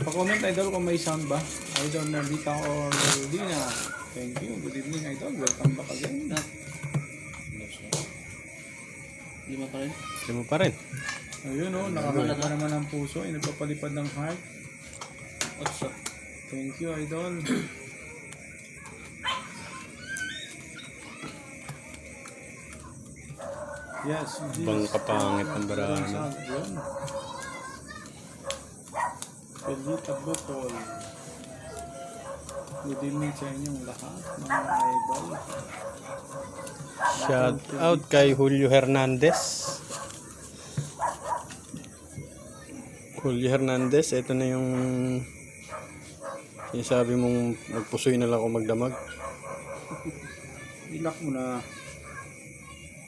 Pa-comment idol kung may sound ba. Idol Nerdita or Dina. Thank you. Good evening idol. Welcome back again. Lima pa rin. Lima pa rin. Ayun o, nakakita pa naman ang puso. Ay, nagpapalipad ng heart. Otso. Thank you idol. Yes. Bang kapangit ng barahan. Yun. Pelita Bukol. Good evening sa inyong lahat, mga idol. Shout out kay Julio Hernandez. Julio Hernandez, ito na yung sinasabi mong magpusoy na lang ako magdamag. Ilak mo na.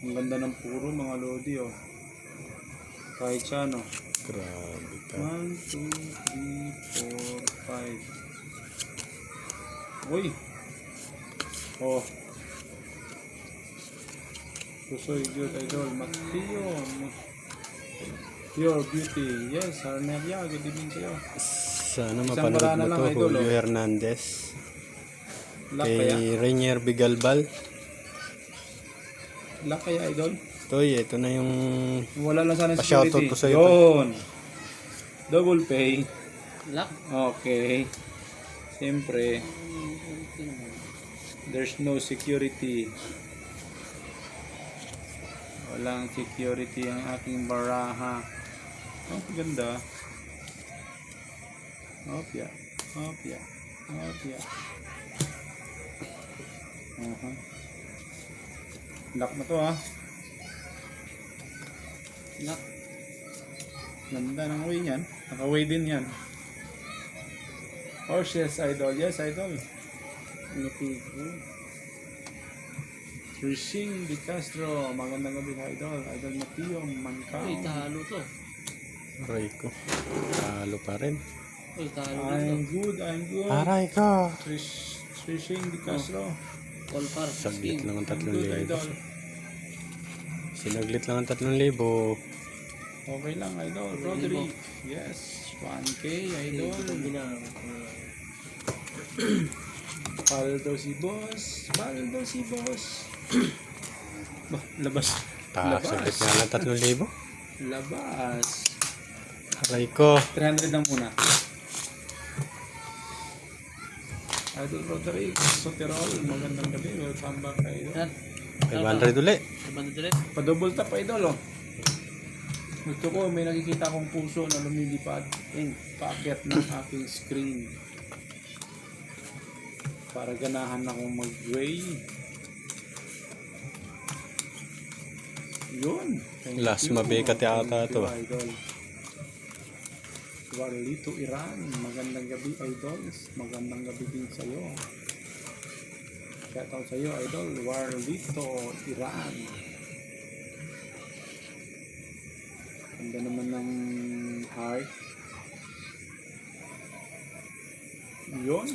Ang ganda ng puro mga lodi oh. Kahit siya no. Grabe ka. 1, 2, 3, 4, 5. Uy. Oh. Pusoy good idol. Mateo. Pure beauty. Yes, Arnelia. Good evening sa'yo. Sana Isang mapanood barana mo lang, to, idol, Julio oh. Hernandez. Lak kaya? Kay Rainier Bigalbal. Lak kaya idol? Toy, ito na yung Wala lang sana pa-shoutout security. ko sa'yo. Yun. Double pay. Lock. Okay. Siyempre, there's no security. Walang security ang aking baraha. Oh, ganda. Opya. Opya. Opya. Lock na to ha. Lock. Ganda ng way niyan. Naka-way din yan. Oh, yes, idol. Yes, idol. Trishing Di Castro. Magandang gabi, idol. Idol Mateo Mancao. Uy, talo to. aray ko. Talo pa rin. Uy, talo I'm dito. good, I'm good. Aray ko. Trishing Di Castro. All par. Saglit lang ang I'm good, 3,000. idol. Sinaglit lang ang 3,000. Okay lang, idol. Roderick. Yes. 1K, idol. Paldo si boss. Paldo si boss. Bah, labas. Saglit nga lang 3,000. Labas. Aray ko. 300 lang muna. Idol Roderick. Soterol. Magandang gabi. Welcome back, idol. Yan. 500 ulit. Sabando ulit. Pa-double tap, idol, oh. Gusto ko, may nakikita akong puso na lumilipad. Paakyat ng aking screen. Para ganahan akong mag-gray. Yun. Thank Las you. Mabecat yata Thank you, ito. idol. Warlito Iran. Magandang gabi, idols. Magandang gabi din sa'yo. Shout out sa'yo, idol. Warlito Iran. Ganda naman ng heart. Yun.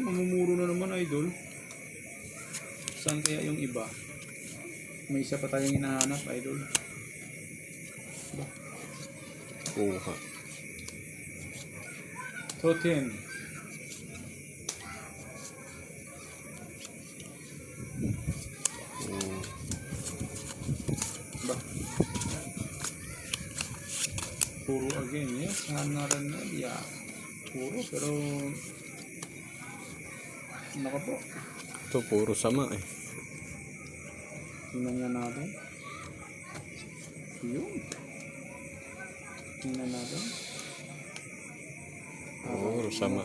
Mamumuro na naman, idol. Saan kaya yung iba? May isa pa tayong hinahanap, idol. Kuha. Totem. Ba? Puro again, yes. Hanaran na diya. Puro, pero naka po. Ito puro sama eh. Tingnan nga natin. Yun. Tingnan natin. Puro sama.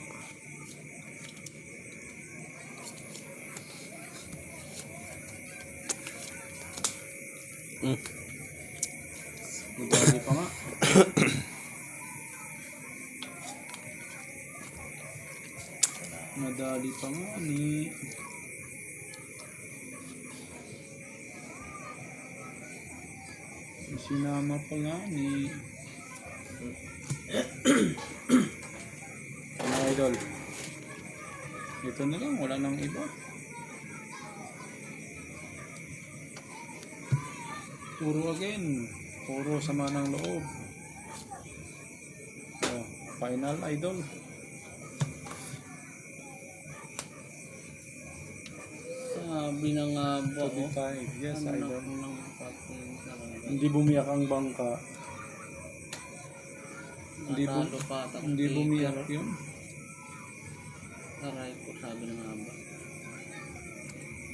Madali pa nga. Madali pa nga ni. Sinama pa nga ni. Ano, idol? Ito na lang, wala nang iba. Puro again. Puro sama ng loob. Oh, Final idol. Sabi ng bako. 45. Yes, idol. Ng patin sa Hindi bumiyak ang bangka. Natalo pa. Hindi bumiyak yun. Aray ko, sabi ng haba.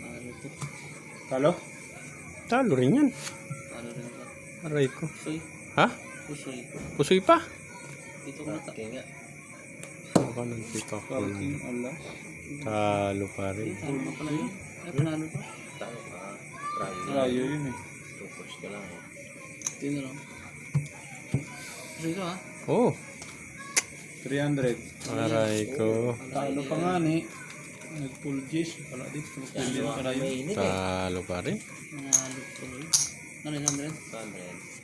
Talo to. Talo? Talo rin yan. Talo rin ka. Aray ko. Pusoy. Ha? Pusoy. Pusoy pa. Dito ko nata. Baka nang kita ko lang. Parking alas. Talo pa rin. Talo pa pala yun. Ay, panalo to. Rayo yun eh. Tino lang. Pusoy to ha. Oh. 300. Aray ko. Talo pa nga ni. Nag-full G's. Wala din. Full pala yun. Talo pa rin. Nanalo tuloy. Ano 100?